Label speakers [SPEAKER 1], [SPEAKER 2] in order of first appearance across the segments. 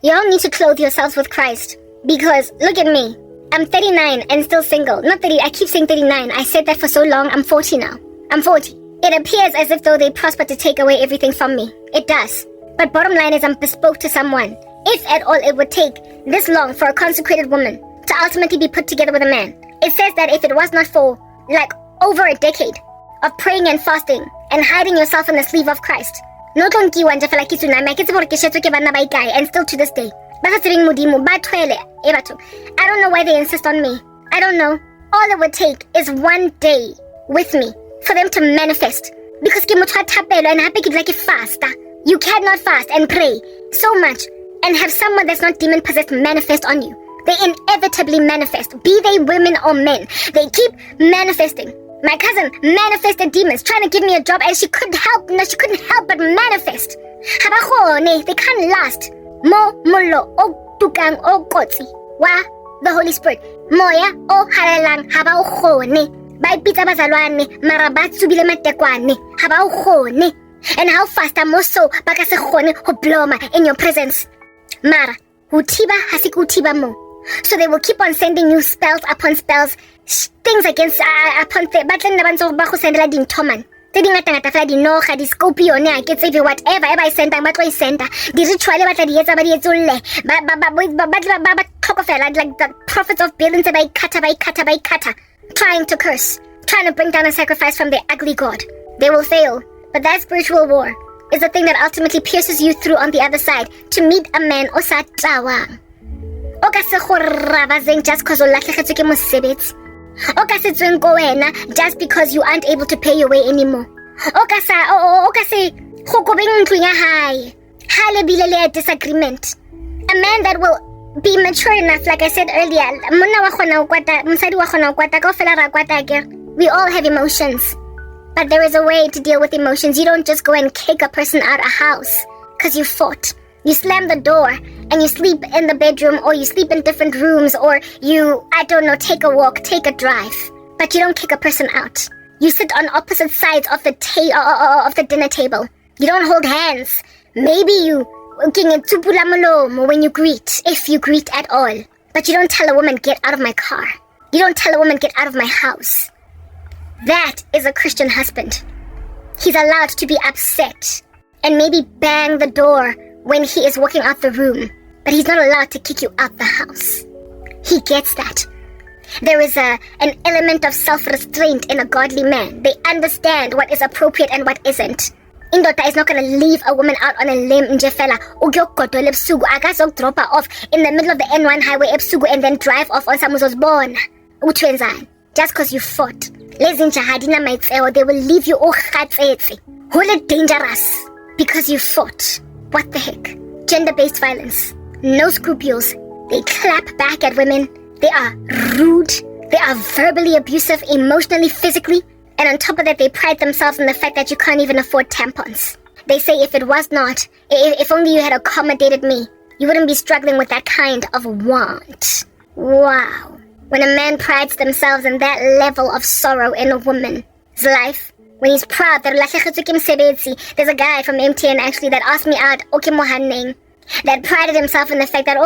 [SPEAKER 1] You all need to clothe yourselves with Christ. Because, look at me. I'm 39 and still single. Not 30, I keep saying 39. I said that for so long. I'm 40 now. I'm 40. It appears as if though they prosper to take away everything from me. It does. But bottom line is I'm bespoke to someone. If at all it would take this long for a consecrated woman to ultimately be put together with a man. It says that if it was not for, like, over a decade of praying and fasting and hiding yourself in the sleeve of Christ. And still to this day. I don't know why they insist on me. I don't know. All it would take is one day with me for them to manifest. Because you cannot fast and pray so much and have someone that's not demon possessed manifest on you. They inevitably manifest, be they women or men. They keep manifesting. My cousin manifested demons trying to give me a job and she couldn't help but manifest. They can't last. Mo mulo o tukang o kotsi wa the Holy Spirit. Moya o halelang haba o khone. Ba ipitsa bazalwane mara ba tsubile matekwane haba o khone. And how fast so baka se khone ho bloma in your presence. Mara utiba hasikuutiba mo. So they will keep on sending you spells upon spells, things against upon batleng na bantso ba go sendela dinthoman. Tse dingata fela dinoga di scorpion a ke tsebe whatever I send ba tlo I send di ritual ba tla di etsa ba di etsolle ba tlhokofela like the prophets of Baal by kata trying to curse, trying to bring down a sacrifice from their ugly god. They will fail, but that spiritual war is the thing that ultimately pierces you through on the other side to meet a man o sa tlawang. O ka se go rabazeng just cause o latlhegetswe ke mosebetsi. O ka se tsweng ko wena just because you aren't able to pay your way anymore. O ka se go kobeng ntlong ya hae ha le bile le a disagreement. A man that will be mature enough, like I said earlier. Monna wa khona o kwata, mosadi wa khona o kwata, kaofela ra kwata ke. We all have emotions. But there is a way to deal with emotions. You don't just go and kick a person out of a house because you fought. You slam the door and you sleep in the bedroom, or you sleep in different rooms, or you, I don't know, take a walk, take a drive. But you don't kick a person out. You sit on opposite sides of the dinner table. You don't hold hands. Maybe you when you greet, if you greet at all. But you don't tell a woman, get out of my car. You don't tell a woman, get out of my house. That is a Christian husband. He's allowed to be upset and maybe bang the door when he is walking out the room, but he's not allowed to kick you out the house. He gets that. There is an element of self-restraint in a godly man. They understand what is appropriate and what isn't. Indota is not going to leave a woman out on a limb nje fela. Drop her off in the middle of the N1 highway and then drive off on Samuzosbona. Just because you fought. They will leave you wholly dangerous because you fought. What the heck? Gender-based violence. No scruples. They clap back at women. They are rude. They are verbally abusive, emotionally, physically. And on top of that, they pride themselves in the fact that you can't even afford tampons. They say if it was not, if only you had accommodated me, you wouldn't be struggling with that kind of want. Wow. When a man prides themselves in that level of sorrow in a woman's life, when he's proud that there's a guy from MTN actually that asked me out, that prided himself in the fact that,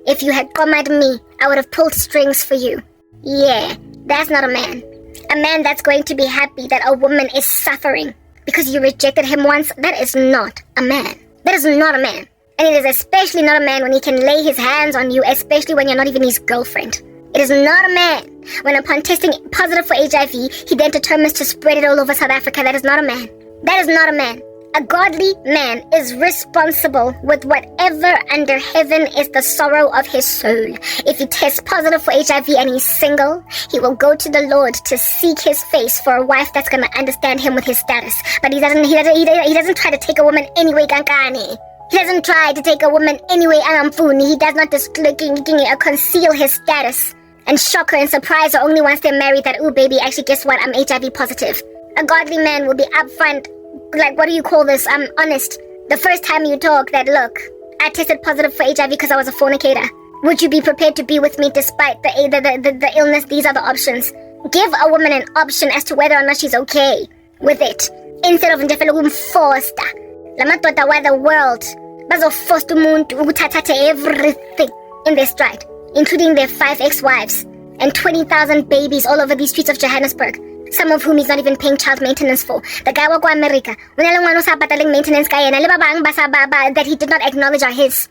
[SPEAKER 1] if you had commanded me, I would have pulled strings for you. Yeah, that's not a man. A man that's going to be happy that a woman is suffering because you rejected him once, that is not a man. That is not a man. And it is especially not a man when he can lay his hands on you, especially when you're not even his girlfriend. It is not a man when upon testing positive for HIV, he then determines to spread it all over South Africa. That is not a man. That is not a man. A godly man is responsible with whatever under heaven is the sorrow of his soul. If he tests positive for HIV and he's single, he will go to the Lord to seek his face for a wife that's going to understand him with his status. But he doesn't try to take a woman anyway, kankani. He doesn't try to take a woman anyway, anamfuni. He does not conceal his status and shock her and surprise her only once they're married that, ooh, baby, actually, guess what? I'm HIV positive. A godly man will be upfront, like, what do you call this? I'm honest. The first time you talk that, look, I tested positive for HIV because I was a fornicator. Would you be prepared to be with me despite the illness? These are the options. Give a woman an option as to whether or not she's okay with it. Instead of forced. Why the world Bazoforce umuntu ukuthatha everything in their stride, including their 5 ex-wives and 20,000 babies all over the streets of Johannesburg, some of whom he's not even paying child maintenance for. The guy wa America, maintenance guy that he did not acknowledge are his.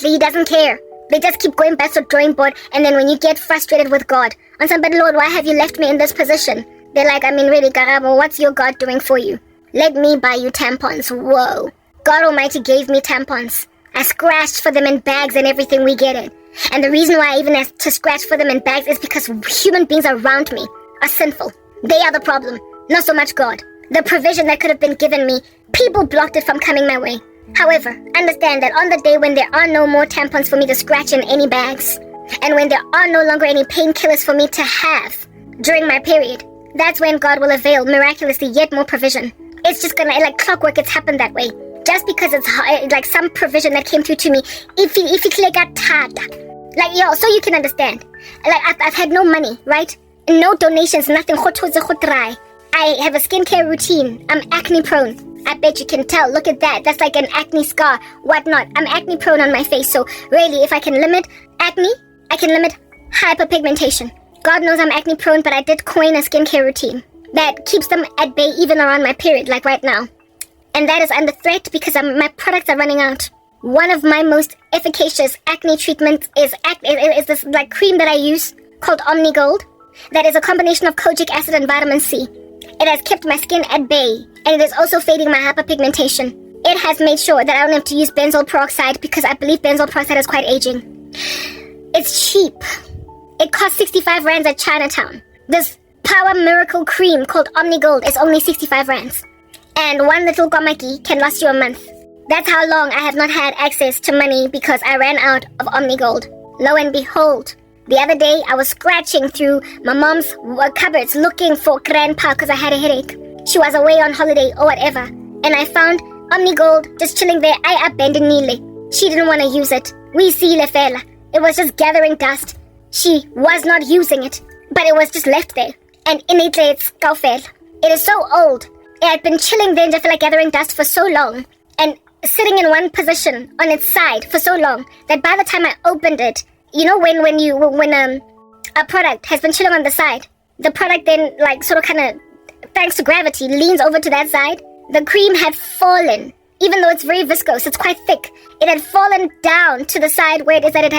[SPEAKER 1] He doesn't care. They just keep going back to the drawing board, and then when you get frustrated with God, on somebody, Lord, why have you left me in this position? They're like, really, Karabo, what's your God doing for you? Let me buy you tampons. Whoa. God Almighty gave me tampons. I scratched for them in bags and everything, we get it. And the reason why I even have to scratch for them in bags is because human beings around me are sinful. They are the problem, not so much God. The provision that could have been given me, people blocked it from coming my way. However, understand that on the day when there are no more tampons for me to scratch in any bags, and when there are no longer any painkillers for me to have during my period, that's when God will avail miraculously yet more provision. It's just gonna, like clockwork, it's happened that way. Just because it's like some provision that came through to me, if you got like, yo, so you can understand. Like, I've had no money, right? No donations, nothing. I have a skincare routine. I'm acne prone. I bet you can tell. Look at that. That's like an acne scar, whatnot. I'm acne prone on my face. So really, if I can limit acne, I can limit hyperpigmentation. God knows I'm acne prone, but I did coin a skincare routine that keeps them at bay even around my period, like right now. And that is under threat because my products are running out. One of my most efficacious acne treatments is this like cream that I use called Omni Gold. That is a combination of kojic acid and vitamin C. It has kept my skin at bay, and it is also fading my hyperpigmentation. It has made sure that I don't have to use benzoyl peroxide because I believe benzoyl peroxide is quite aging. It's cheap. It costs 65 rands at Chinatown. This power miracle cream called Omni Gold is only 65 rands. And one little gomaki can last you a month. That's how long I have not had access to money because I ran out of Omni Gold. Lo and behold, the other day I was scratching through my mom's cupboards looking for grandpa because I had a headache. She was away on holiday or whatever. And I found Omni Gold just chilling there. I abandoned Nile. She didn't want to use it. We see Lefela. It was just gathering dust. She was not using it, but it was just left there. And innately it's kaufel. It is so old. It had been chilling there just like gathering dust for so long. And sitting in one position on its side for so long that by the time I opened it, you know when a product has been chilling on the side, the product then like sort of kind of, thanks to gravity, leans over to that side. The cream had fallen, even though it's very viscose, it's quite thick. It had fallen down to the side where it is that it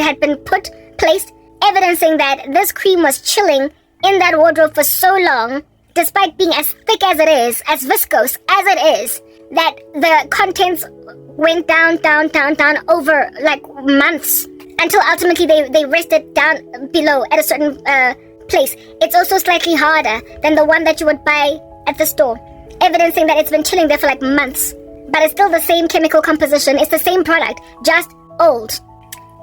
[SPEAKER 1] had been placed, evidencing that this cream was chilling in that wardrobe for so long, despite being as thick as it is, as viscose as it is, that the contents went down over like months until ultimately they rested down below at a certain place. It's also slightly harder than the one that you would buy at the store, evidencing that it's been chilling there for like months. But it's still the same chemical composition. It's the same product, just old.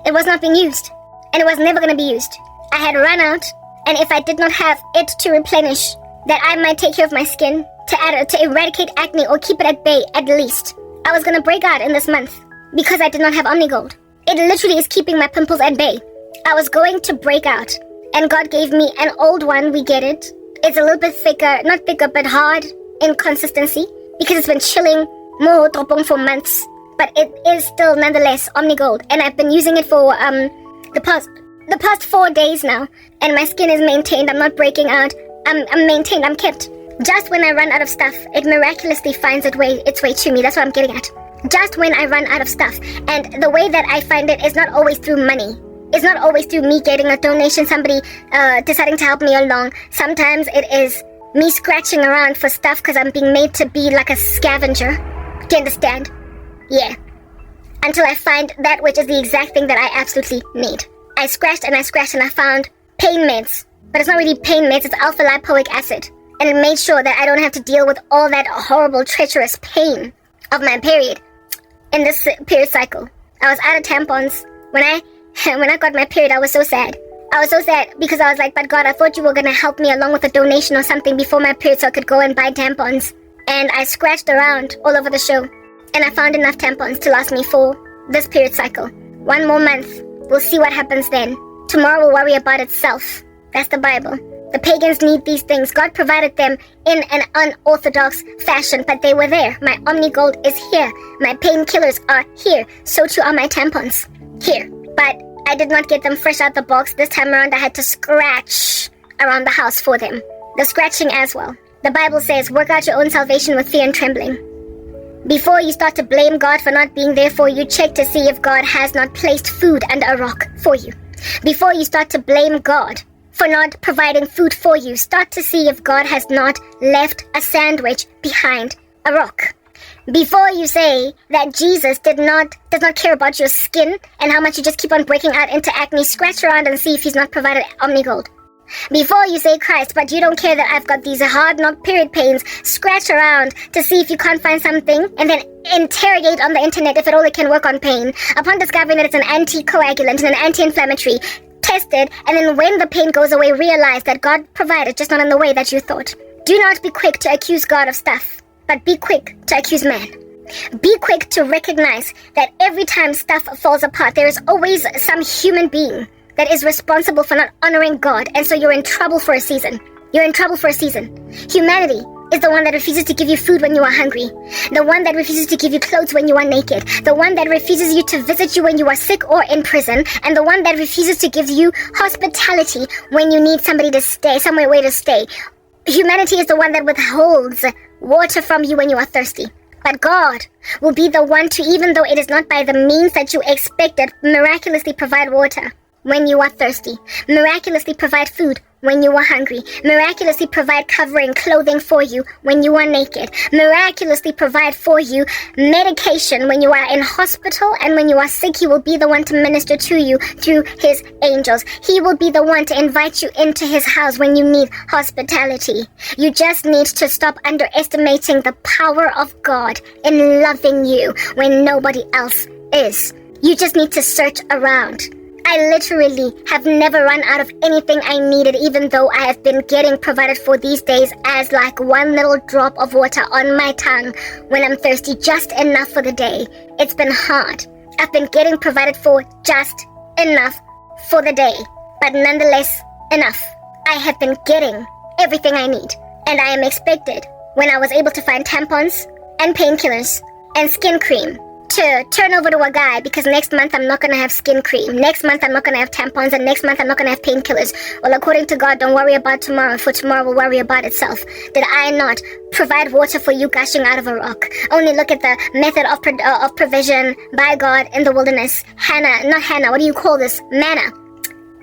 [SPEAKER 1] It was not being used, and it was never going to be used. I had run out, and if I did not have it to replenish, that I might take care of my skin, to eradicate acne or keep it at bay at least, I was going to break out in this month because I did not have Omni Gold. It literally is keeping my pimples at bay. I was going to break out, and God gave me an old one, we get it. It's a little bit thicker, not thicker, but hard in consistency because it's been chilling more for months, but it is still nonetheless Omni Gold, and I've been using it for the past 4 days now, and my skin is maintained. I'm not breaking out. I'm maintained. I'm kept. Just when I run out of stuff, it miraculously finds its way to me. That's what I'm getting at. Just when I run out of stuff, and the way that I find it is not always through money. It's not always through me getting a donation, somebody deciding to help me along. Sometimes it is me scratching around for stuff because I'm being made to be like a scavenger. Do you understand? Yeah. Until I find that which is the exact thing that I absolutely need. I scratched and I found pain meds. But it's not really pain meds, it's alpha lipoic acid. And it made sure that I don't have to deal with all that horrible, treacherous pain of my period in this period cycle. I was out of tampons. When I got my period, I was so sad. I was so sad because I was like, but God, I thought you were going to help me along with a donation or something before my period so I could go and buy tampons. And I scratched around all over the show. And I found enough tampons to last me for this period cycle. 1 more month. We'll see what happens then. Tomorrow will worry about itself. That's the Bible. The pagans need these things. God provided them in an unorthodox fashion, but they were there. My Omni-Gold is here. My painkillers are here. So too are my tampons. Here. But I did not get them fresh out the box. This time around I had to scratch around the house for them. The scratching as well. The Bible says, work out your own salvation with fear and trembling. Before you start to blame God for not being there for you, check to see if God has not placed food under a rock for you. Before you start to blame God for not providing food for you, start to see if God has not left a sandwich behind a rock. Before you say that Jesus does not care about your skin and how much you just keep on breaking out into acne, scratch around and see if he's not provided Omni-Gold. Before you say Christ, but you don't care that I've got these hard knock period pains, scratch around to see if you can't find something and then interrogate on the internet if at all it can work on pain. Upon discovering that it's an anticoagulant and an anti-inflammatory, test it, and then when the pain goes away, realize that God provided, just not in the way that you thought. Do not be quick to accuse God of stuff, but be quick to accuse man. Be quick to recognize that every time stuff falls apart, there is always some human being that is responsible for not honoring God, and so you're in trouble for a season. You're in trouble for a season. Humanity is the one that refuses to give you food when you are hungry, the one that refuses to give you clothes when you are naked, the one that refuses you to visit you when you are sick or in prison, and the one that refuses to give you hospitality when you need somebody to stay, somewhere to stay. Humanity is the one that withholds water from you when you are thirsty. But God will be the one to, even though it is not by the means that you expected, miraculously provide water when you are thirsty, miraculously provide food when you are hungry, miraculously provide covering, clothing for you when you are naked, miraculously provide for you medication when you are in hospital, and when you are sick, he will be the one to minister to you through his angels. He will be the one to invite you into his house when you need hospitality. You just need to stop underestimating the power of God in loving you when nobody else is. You just need to search around. I literally have never run out of anything I needed, even though I have been getting provided for these days as like one little drop of water on my tongue when I'm thirsty, just enough for the day. It's been hard. I've been getting provided for just enough for the day, but nonetheless enough. I have been getting everything I need, and I am expected, when I was able to find tampons and painkillers and skin cream, to turn over to a guy, because next month I'm not going to have skin cream, next month I'm not going to have tampons, and next month I'm not going to have painkillers. Well, according to God, don't worry about tomorrow, for tomorrow will worry about itself. Did I not provide water for you gushing out of a rock? Only look at the method of provision by God in the wilderness. What do you call this? Manna.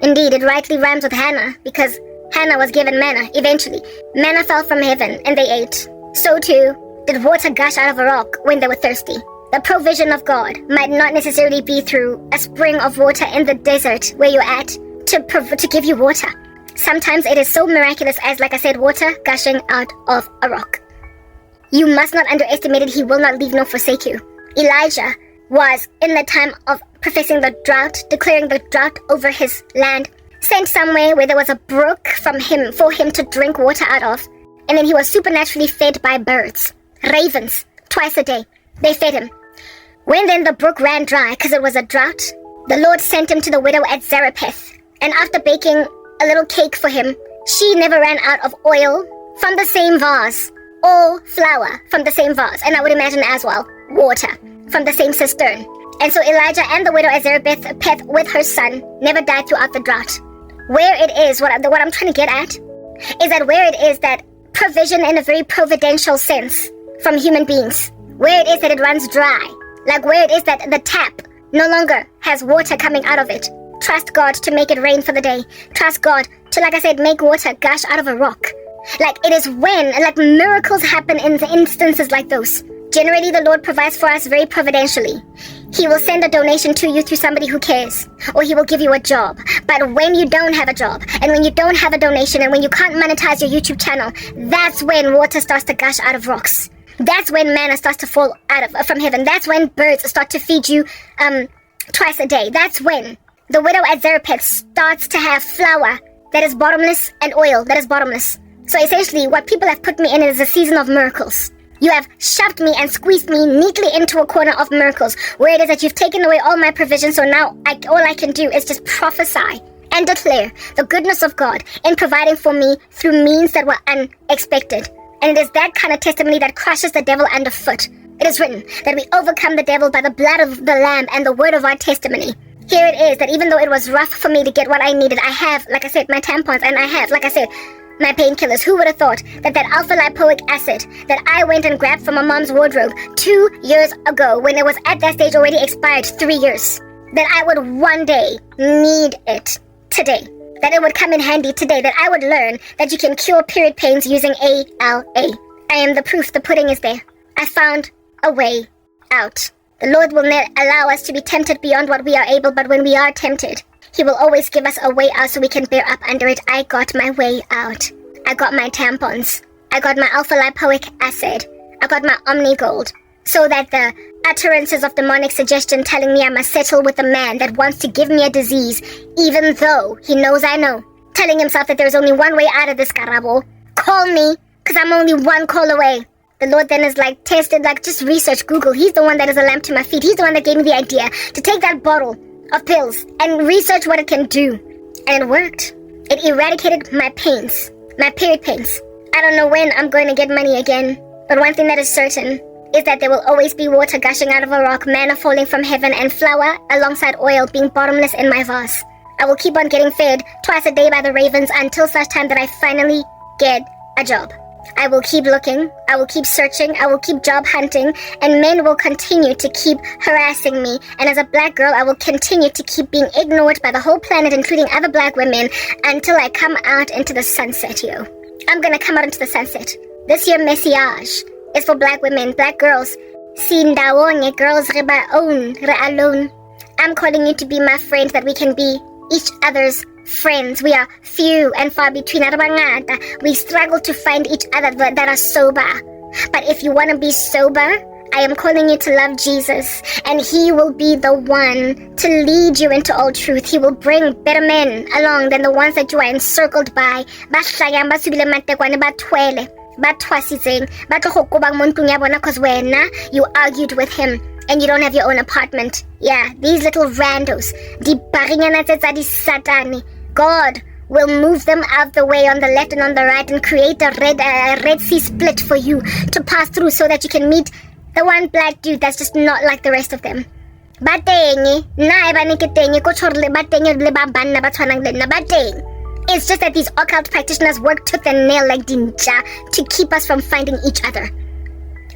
[SPEAKER 1] Indeed, it rightly rhymes with Hannah, because Hannah was given manna eventually. Manna fell from heaven and they ate. So too did water gush out of a rock when they were thirsty. The provision of God might not necessarily be through a spring of water in the desert where you're at to give you water. Sometimes it is so miraculous as, like I said, water gushing out of a rock. You must not underestimate it. He will not leave nor forsake you. Elijah was, in the time of professing the drought, declaring the drought over his land, sent somewhere where there was a brook for him to drink water out of, and then he was supernaturally fed by birds, ravens, twice a day. They fed him. When then the brook ran dry, because it was a drought, the Lord sent him to the widow at Zarephath. And after baking a little cake for him, she never ran out of oil from the same vase, or flour from the same vase, and I would imagine as well, water from the same cistern. And so Elijah and the widow at Zarephath with her son never died throughout the drought. Where it is, what I'm trying to get at, is that where it is that provision in a very providential sense from human beings, where it is that it runs dry, like where it is that the tap no longer has water coming out of it, trust God to make it rain for the day. Trust God to, like I said, make water gush out of a rock. Like it is when, like miracles happen in the instances like those. Generally, the Lord provides for us very providentially. He will send a donation to you through somebody who cares, or he will give you a job. But when you don't have a job, and when you don't have a donation, and when you can't monetize your YouTube channel, that's when water starts to gush out of rocks. That's when manna starts to fall from heaven. That's when birds start to feed you twice a day. That's when the widow at Zarephath starts to have flour that is bottomless and oil that is bottomless. So essentially, what people have put me in is a season of miracles. You have shoved me and squeezed me neatly into a corner of miracles, where it is that you've taken away all my provision, so now all I can do is just prophesy and declare the goodness of God in providing for me through means that were unexpected. And it is that kind of testimony that crushes the devil underfoot. It is written that we overcome the devil by the blood of the Lamb and the word of our testimony. Here it is that even though it was rough for me to get what I needed, I have, like I said, my tampons, and I have, like I said, my painkillers. Who would have thought that alpha-lipoic acid that I went and grabbed from my mom's wardrobe 2 years ago, when it was at that stage already expired 3 years, that I would one day need it today, that it would come in handy today, that I would learn that you can cure period pains using ALA. I am the proof. The pudding is there. I found a way out. The Lord will not allow us to be tempted beyond what we are able, but when we are tempted, He will always give us a way out so we can bear up under it. I got my way out. I got my tampons. I got my alpha-lipoic acid. I got my Omni-Gold. So that the utterances of demonic suggestion telling me I must settle with a man that wants to give me a disease, even though he knows I know, telling himself that there's only one way out of this, Karabo. Call me, because I'm only one call away. The Lord then is like, tested, like, just research Google. He's the one that is a lamp to my feet. He's the one that gave me the idea to take that bottle of pills and research what it can do. And it worked. It eradicated my pains, my period pains. I don't know when I'm going to get money again, but one thing that is certain is that there will always be water gushing out of a rock, manna falling from heaven, and flour alongside oil being bottomless in my vase. I will keep on getting fed twice a day by the ravens until such time that I finally get a job. I will keep looking, I will keep searching, I will keep job hunting, and men will continue to keep harassing me. And as a black girl, I will continue to keep being ignored by the whole planet, including other black women, until I come out into the sunset, yo. I'm gonna come out into the sunset. This year, Messiage is for black women, black girls. Sindawonye, girls, reba own, re alone. I'm calling you to be my friend, that we can be each other's friends. We are few and far between. We struggle to find each other that are sober. But if you want to be sober, I am calling you to love Jesus, and He will be the one to lead you into all truth. He will bring better men along than the ones that you are encircled by. Because you argued with him and you don't have your own apartment. Yeah, these little randos, God will move them out the way on the left and on the right and create a Red Sea split for you to pass through so that you can meet the one black dude that's just not like the rest of them. It's just that these occult practitioners work tooth and nail like ninja to keep us from finding each other.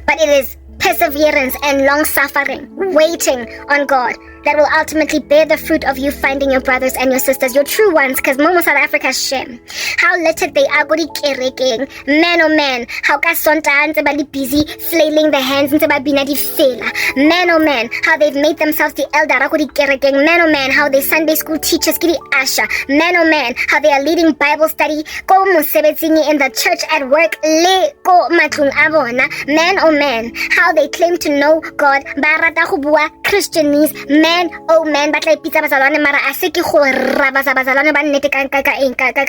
[SPEAKER 1] But it is perseverance and long-suffering, waiting on God, that will ultimately bear the fruit of you finding your brothers and your sisters, your true ones, because Momo South Africa's shame. How little they are good kereking. Man oh man, how ka sonta ntse ba le busy flailing their hands ntse ba bina di fela. Man oh man, how they've made themselves the elder go di kerekeng. Man oh man, how they Sunday school teachers ke di asha. Man oh man, how they are leading Bible study ko mosebetsing in the church, at work, le ko matlong a bona. Man oh man, how they claim to know God, ba rata go bua Christianese. Man oh man, ba tla ipitsa bazalwane mara a se ke go rabaza bazalwane ba nnete ka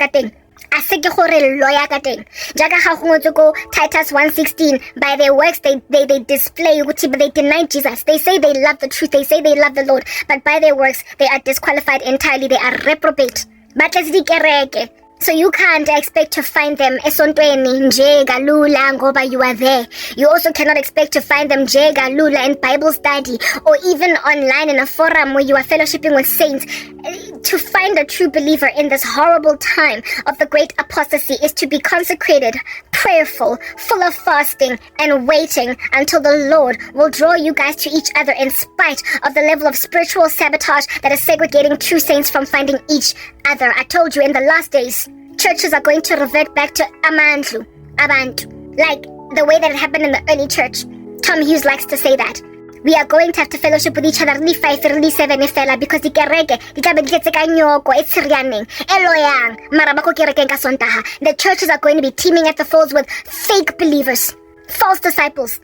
[SPEAKER 1] teng. A se ke gore loya ka teng. Jaaka ga go ngotse ko Titus 1:16, by their works they display ukuthi they deny Jesus. They say they love the truth, they say they love the Lord, but by their works they are disqualified entirely. They are reprobate. Ba tla di kereke. So you can't expect to find them esontweni nje galula ngoba you are there. You also cannot expect to find them nje galula in Bible study or even online in a forum where you are fellowshipping with saints. To find a true believer in this horrible time of the great apostasy is to be consecrated, prayerful, full of fasting and waiting until the Lord will draw you guys to each other in spite of the level of spiritual sabotage that is segregating true saints from finding each other. I told you in the last days, churches are going to revert back to abantu, like the way that it happened in the early church. Tom Hughes likes to say that. We are going to have to fellowship with each other really 5, really 7 fela, because the churches are going to be teeming at the folds with fake believers, false disciples.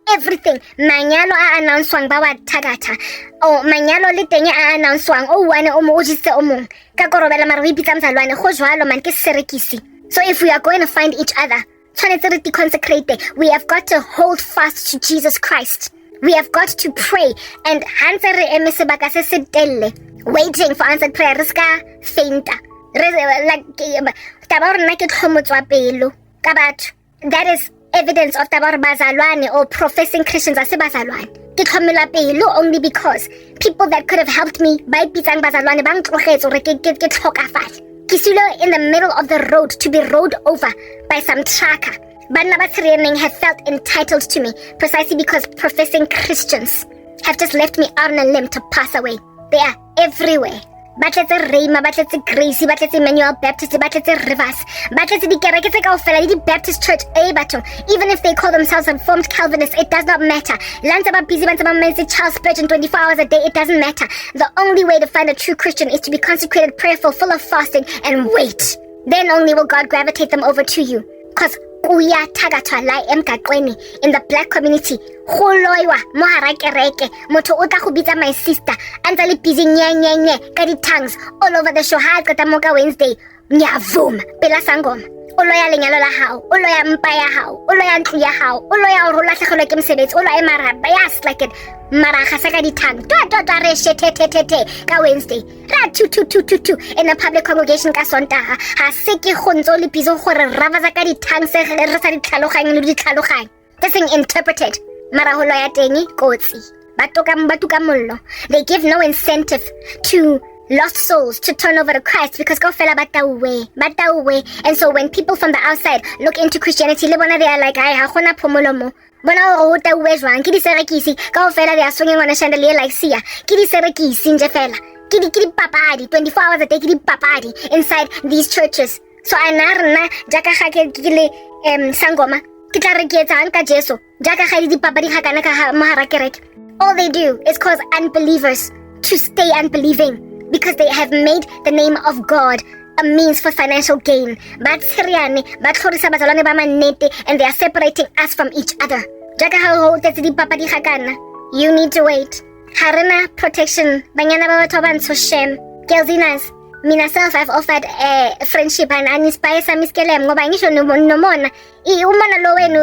[SPEAKER 1] Everything. Manyalo a announcewang ba wa tagata. O manyalo le teng a announcewang o one o mo o jitse o mong. Ka korobela mara o ipitsa mzalwane go jwalo man ke serekisi. So if we are going to find each other, we have got to hold fast to Jesus Christ. We have got to pray and waiting for answered prayer, riska fainta. Like that is evidence of tabar bazalwane or professing Christians as bazalwane. Only because people that could have helped me by pitang bazalwane bang tlogetse gore ke tlhokafale. Kisulo in the middle of the road to be rode over by some tracker. Banna ba training have felt entitled to me precisely because professing Christians have just left me out on a limb to pass away. They are everywhere. Batletse Rhema, batletse Grace, batletse Emmanuel Baptist, batletse Rivers, batletse di kereke tse kaofela di Baptist Church batho. Even if they call themselves Reformed Calvinists, it does not matter. Lanza ba busy banza ba mense Charles Spurgeon 24 hours a day, it doesn't matter. The only way to find a true Christian is to be consecrated, prayerful, full of fasting, and wait. Then only will God gravitate them over to you. Cause kuya tagatwa lai emgaqweni in the black community go loywa mo hara kereke motho o tla go bitsa my sister antsa le busy nye ka di tongues all over the show ha qeta mo ka Wednesday nyavuma pela sangoma o loya lenyalo la hao o loya mpa ya hao o loya ntlu ya hao o loya o rola tlhagelwa ke mosebetsi o loya maraba yes like it mara ga sa ka di tongue to re shete ka Wednesday ra tu in a public congregation ka Sontaga ha se ke go ntse le piso gore rava za ka di tongue se re sa di tlhaloganye le di tlhaloganye this thing interpreted mara ho loya tengi kotsi batuka mollo. They give no incentive to lost souls to turn over to Christ because go fella batauwe. And so when people from the outside look into Christianity, they are like, "Ay, ha gona phomolo mo." Bona o tauwe jwang ke di serekisi go fella they are swinging on a chandelier like Sia. Ke di serekisi nje fela. Ke di papadi 24 hours a day ke di papadi inside these churches. So anarna jaka ga ke le sangoma ke tla re ke etsang ka Jesu jaka ga di papadi ga kana ka mahara kereke. All they do is cause unbelievers to stay unbelieving. Because they have made the name of God a means for financial gain. And they are separating us from each other. You need to wait. Harana protection. Gelzinas. Me myself, I've offered a friendship and I inspire some miskelem.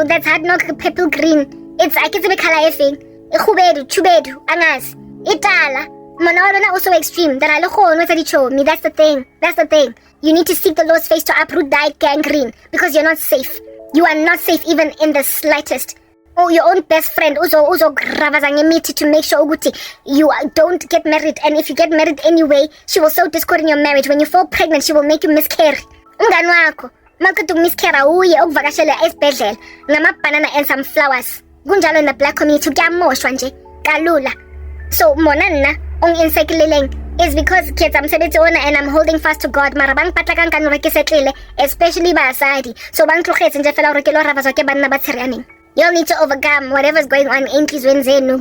[SPEAKER 1] That's hard knock purple green. It's I can be effing. Chubedu, Anas. Itala. Monolona also extreme. That's the thing. You need to seek the Lord's face to uproot that gangrene because you're not safe. You are not safe even in the slightest. Oh, your own best friend uzo gravazangemiti to make sure you don't get married, and if you get married anyway, she will sow discord in your marriage. When you fall pregnant, she will make you miscarry. Umngani wakho makuthi miscarry uye ukuvakashela esibhedlela ngamabanana and some flowers. Kunjalo in the black community kuyamoshwa nje kalula. So monana ong insekeleleng is because kids I'm sebetsi ona and I'm holding fast to God mara bang patla ka nkano re ke setlele especially basadi so bang tlogetse nje fela gore ke lo rabazwa ke banna ba tshereaneng. You'll need to overcome whatever's going on in Kizwen Zenu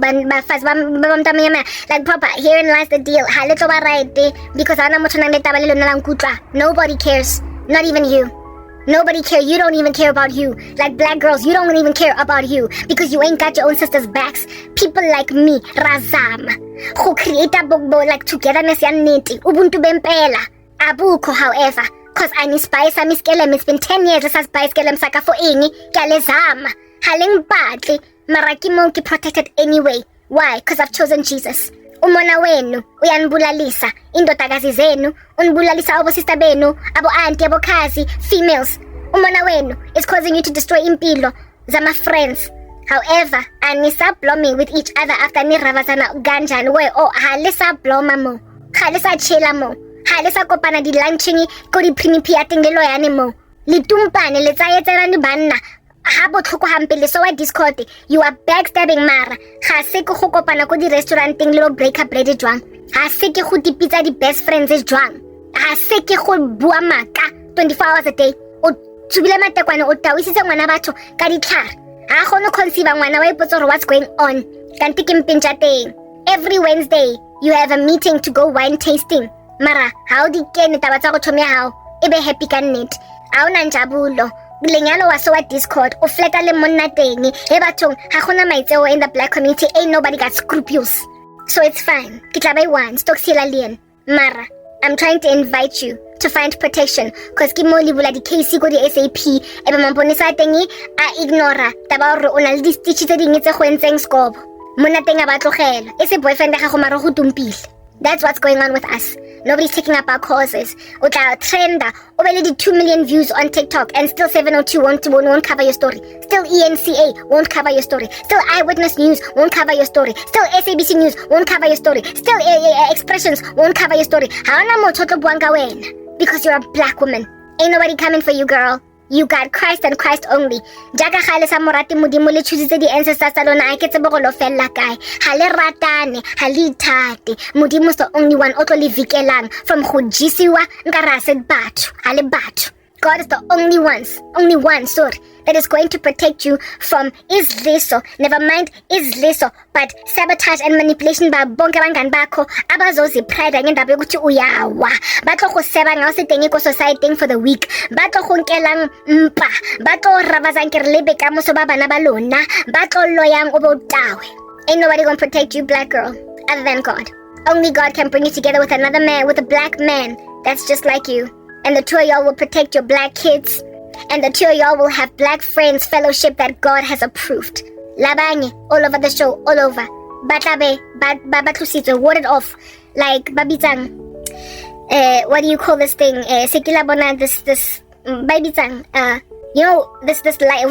[SPEAKER 1] like proper herein lies the deal ha le tlo ba right because ana motho nang le taba le lona la nkutla. Nobody cares, not even you. Nobody cares. You don't even care about you. Like black girls, you don't even care about you because you ain't got your own sisters' backs. People like me, Razam, who create a book like togetherness and neti, Ubuntu bempela, Abuko, however, cause I need spice and miskelem. It's been 10 years since spice kelem saka for ini, Galezam, Haling badly, Maraki monkey protected anyway. Why? Cause I've chosen Jesus. Umona wenu uyanbulalisa indodakazi zenu unbulalisa abo sister benu abo auntie abo khazi females. Umona wenu is causing you to destroy impilo zama friends. However, anisa blooming with each other after ni ravazana ganjani we halisa bloma mo halisa chela mo halisa kopana di lunching ko di prinipi atengelo yane mo litumpane le tsayetsela ni banna. So at Discord, you are backstabbing Mara. Haseke go kopana ko di restauranting little breakup bread jwang. Haseke go di pizza di best friends is jwang. Haseke go bua maka 24 hours a day. O tsubile matekwane o tawisitse ngwana batho ka ditlhare. Ha go no conceive ngwana wa ipotsa what's going on. Kanti ke mpinja teng. Every Wednesday, you have a meeting to go wine tasting. Mara, how di kene taba tsa go thomya hao? Ebe happy ka nnete. A ona njabulo. Lenyalo wa so at Discord o fleta le monna teng he bathong ha gona maitseo in the black community ain't nobody got scruples, so it's fine. Ke tla ba one stocksila lien mara I'm trying to invite you to find protection cause ke mo le bula di case go di SAP ebe mamponisa teng a ignora taba re ona le di stitch tse ding tse go entseng scope monna teng a ba tlogela e se boyfriend ga go mara go tumpile That's what's going on with us. Nobody's taking up our causes. Uta trenda, already 2 million views on TikTok, and still 702 won't cover your story. Still ENCA won't cover your story. Still Eyewitness News won't cover your story. Still SABC News won't cover your story. Still Expressions won't cover your story. Because you're a black woman. Ain't nobody coming for you, girl. You got Christ and Christ only. Jaga khale sa morati modimo le tshusitse di ancestors tsa lona a ke tsebe go lo fella kae. Ha le ratane, ha le ithate. Modimo's the only one o tlo le vikelang from go jisiwa nkara se batho, ha le batho. God is the only one, that is going to protect you from izliso, never mind izliso, but sabotage and manipulation ba bonke bangani bakho abazozi pride ngendaba yokuthi uyawa. Batlo go seba nga se teng ko society for the week. Batlo go nkelang mpa, batlo rabazang ke re lebe ka moso ba bana ba lona, batlo loyang o bo tawe. Ain't nobody gonna protect you, black girl, other than God. Only God can bring you together with another man, with a black man that's just like you. And the two of y'all will protect your black kids. And the two of y'all will have black friends fellowship that God has approved. Labanye, all over the show, all over. Batabe, batlusito, warded off. Like, babitang, what do you call this thing? Sekila bona, this, babitang, you know, this light,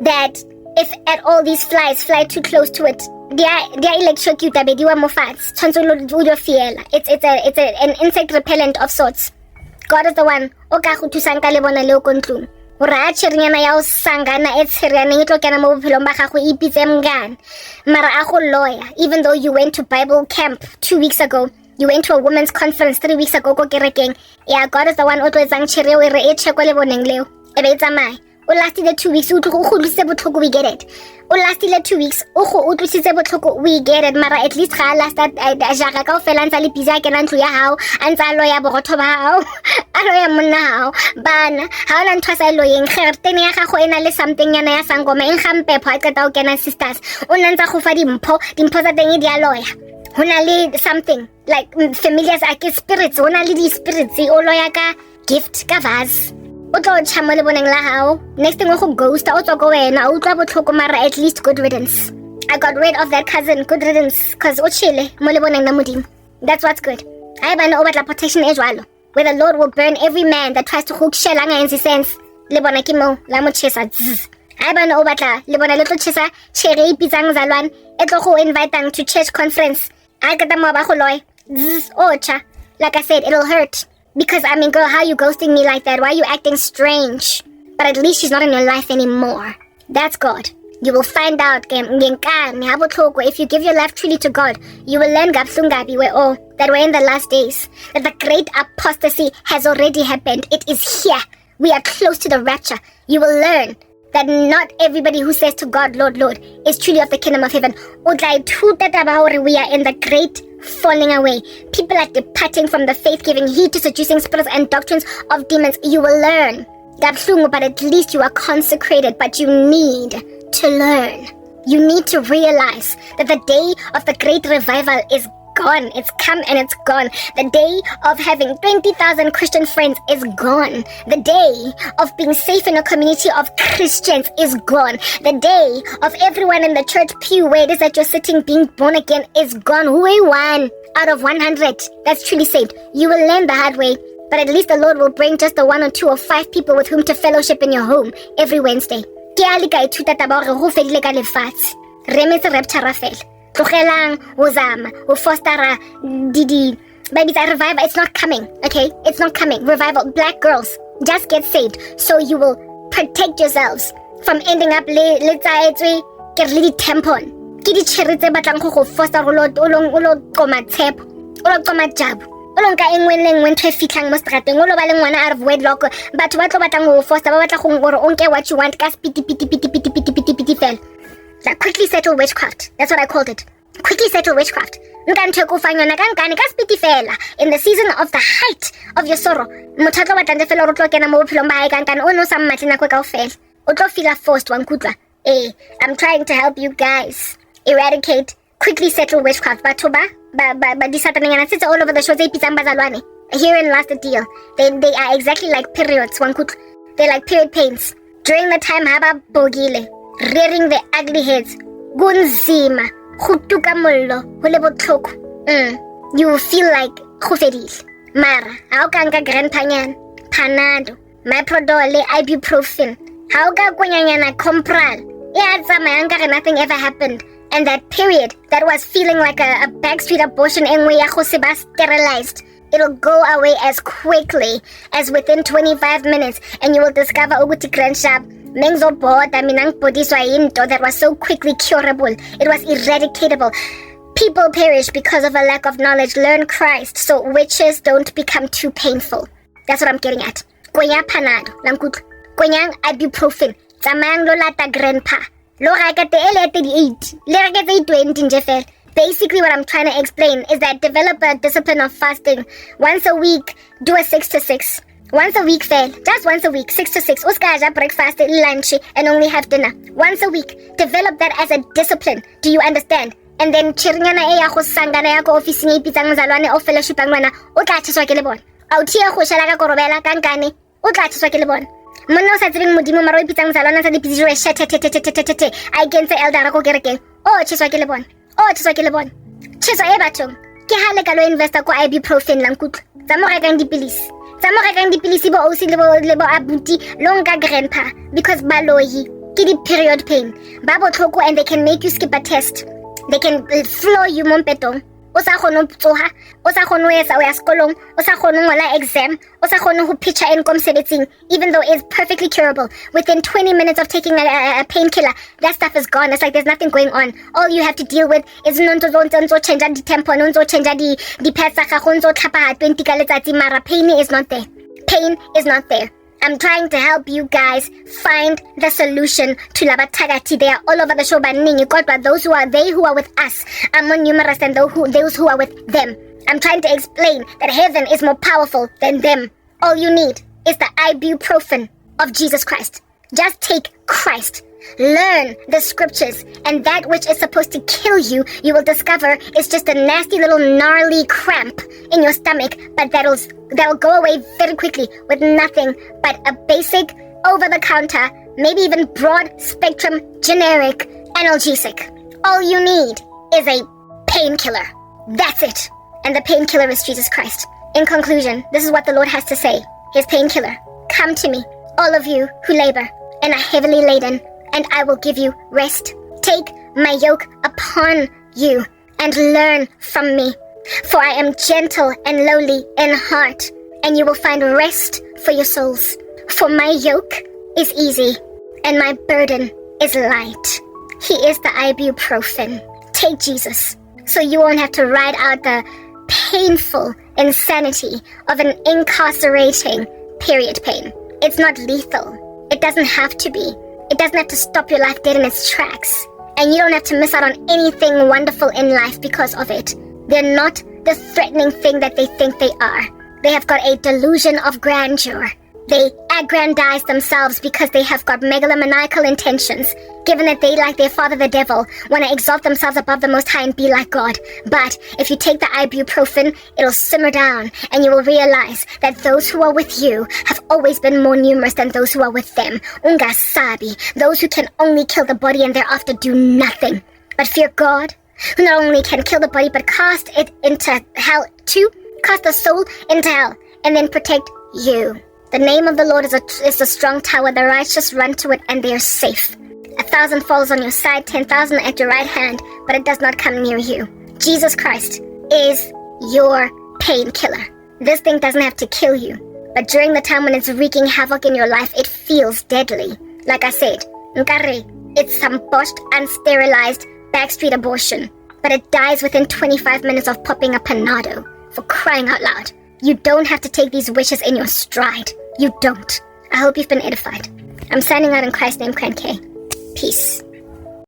[SPEAKER 1] that if at all these flies fly too close to it, they are electrocute more fats. It's an insect repellent of sorts. God is the one. Even though you went to Bible camp 2 weeks ago, you went to a women's conference 3 weeks ago, yeah, God is the one. O lasted 2 weeks, we get it. O lasted 2 weeks, we get it. Mara at least ga last that jaga ka fela ntsa le pizza ke na ntlo ya hao, antsa lo ya bogotho ba hao, a lo ya monna hao. Bana, ha ona ntwa sa lo yeng, gertene ya gago ena le something yana ya sangoma en gampe pho a qeta o kena sisters. O nna ntsa go fa dimpho tsa teng di a loya. Hona le something like familiars like spirits, hona le di spirits o loya ka gift ka vase. Next thing we go ghost, at least good riddance. I got rid of that cousin, good riddance, cause that's what's good. I have an protection as well, where the Lord will burn every man that tries to hook shelanga in his sense. Lebona kimo, lamo chesa. I have an lebona little chesa, cherry pizang zalwan, etlo go invite them to church conference. I got them abaholoy. Ocha. Like I said, it'll hurt. Because, I mean, girl, how are you ghosting me like that? Why are you acting strange? But at least she's not in your life anymore. That's God. You will find out, if you give your life truly to God, you will learn that we're in the last days. That the great apostasy has already happened. It is here. We are close to the rapture. You will learn that not everybody who says to God, Lord, Lord, is truly of the kingdom of heaven. We are in the great falling away. People are departing from the faith, giving heed to seducing spirits and doctrines of demons. You will learn that, but at least you are consecrated. But you need to learn. You need to realize that the day of the great revival is gone. It's come and it's gone. The day of having 20,000 Christian friends is gone. The day of being safe in a community of Christians is gone. The day of everyone in the church pew where it is that you're sitting being born again is gone. Who are one out of 100 that's truly saved? You will learn the hard way, but at least the Lord will bring just the 1 or 2 or 5 people with whom to fellowship in your home every Wednesday. Tlogelang uzama ufostara didi babies. Revival, it's not coming. Okay, it's not coming. Revival, black girls, just get saved so you will protect yourselves from ending up le tsaetswe ke re le tampon ke di cherry tse batlang go foster ulo qoma tshepo ulo qoma jabu ulo nka engwe ntwe fitlang mo strateng ulo ba le ngwana out of wedlock batho ba tlo batlang go foster ba batla go gore onke what you want ka piti fell. Like quickly settle witchcraft. That's what I called it. Quickly settle witchcraft. In the season of the height of your sorrow, I'm trying to help you guys eradicate, quickly settle witchcraft. But all over the show. Herein lies the deal. They are exactly like periods. They're like period pains. During the time haba bogile, rearing their ugly heads, gunzima, Go tuka mollo, go le botlhoko. You will feel like go fedile. Mara, ha o ka nka grandpa nyana, Panado, Miprodol le ibuprofen. Ha o ka kwanyanyana Compral. Yeah, nothing ever happened. And that period, that was feeling like a backstreet abortion engwe ya go se ba sterilized. It'll go away as quickly as within 25 minutes, and you will discover ukuthi grandshap mengizobhoda mina ngibhodiswa yinto that was so quickly curable. It was eradicatable. People perish because of a lack of knowledge. Learn Christ so witches don't become too painful. That's what I'm getting at. Kwenya Panado, langkutlo. Kwenyang ibuprofen. Tsamayang lo lata grandpa. Lo reka te ele te di 8. Le reka te 20 nje fela. Basically, what I'm trying to explain is that develop a discipline of fasting. Once a week, do a 6 to 6. Once a week, fail. Just once a week, 6 to 6. Uskaja breakfast, lunch, and only have dinner. Once a week. Develop that as a discipline. Do you understand? And then, chirinyana eya go sangana ya ko office ni ipitsang mzalwane o fellowship angwana, o tla tsheswa ke le bona. A o thia go shela ka korobela ka nkane, o tla tsheswa ke le bona. Monna o sa tsebeng modimo mara o ipitsang mzalwane sa dipitsiro shetete. I can say elder go kerekeng. O tsheswa ke le bona. Oh, tsheswa ke le bona. Tsheswa e bathong. Ke ha le ka lo investor ko ibuprofen langkutlo. Tsa mo rekang dipilisi. Tsa mo rekang dipilisi bo ausi le bo abuti lo nka grandpa because baloyi ke di period pain. Ba botlhoko and they can make you skip a test. They can floor you mo mpetong. O sa kgone go tsoga, o sa kgone go ya sekolong, o sa kgone go ngola exam, o sa kgone go pitcha in ko mosebetsing, even though it's perfectly curable. Within 20 minutes of taking a painkiller, that stuff is gone. It's like there's nothing going on. All you have to deal with is nonto change the tempo, nonto change the pads tsa gago, nonto tlhapa 20 ka letsatsi, mara pain is not there. Pain is not there. I'm trying to help you guys find the solution to labathakathi. They are all over the show, but those who are with us are more numerous than those who are with them. I'm trying to explain that heaven is more powerful than them. All you need is the ibuprofen of Jesus Christ. Just take Christ. Learn the scriptures, and that which is supposed to kill you, you will discover is just a nasty little gnarly cramp in your stomach, but that'll go away very quickly with nothing but a basic, over-the-counter, maybe even broad-spectrum, generic analgesic. All you need is a painkiller. That's it. And the painkiller is Jesus Christ. In conclusion, this is what the Lord has to say. His painkiller. Come to me, all of you who labor and are heavily laden, and I will give you rest. Take my yoke upon you and learn from me. For I am gentle and lowly in heart, and you will find rest for your souls. For my yoke is easy, and my burden is light. He is the ibuprofen. Take Jesus, so you won't have to ride out the painful insanity of an incarcerating period pain. It's not lethal. It doesn't have to be. It doesn't have to stop your life dead in its tracks. And you don't have to miss out on anything wonderful in life because of it. They're not the threatening thing that they think they are. They have got a delusion of grandeur. They aggrandize themselves because they have got megalomaniacal intentions, given that they, like their father the devil, want to exalt themselves above the Most High and be like God. But if you take the ibuprofen, it'll simmer down, and you will realize that those who are with you have always been more numerous than those who are with them. Ungasabi, those who can only kill the body and thereafter do nothing. But fear God, who not only can kill the body, but cast it into hell too, cast the soul into hell, and then protect you. The name of the Lord is a strong tower. The righteous run to it and they are safe. 1,000 falls on your side, 10,000 at your right hand, but it does not come near you. Jesus Christ is your painkiller. This thing doesn't have to kill you, but during the time when it's wreaking havoc in your life, it feels deadly. Like I said, nkare, it's some botched, unsterilized, backstreet abortion, but it dies within 25 minutes of popping a panado. For crying out loud. You don't have to take these wishes in your stride. You don't. I hope you've been edified. I'm signing out in Christ's name, Cran K. Peace.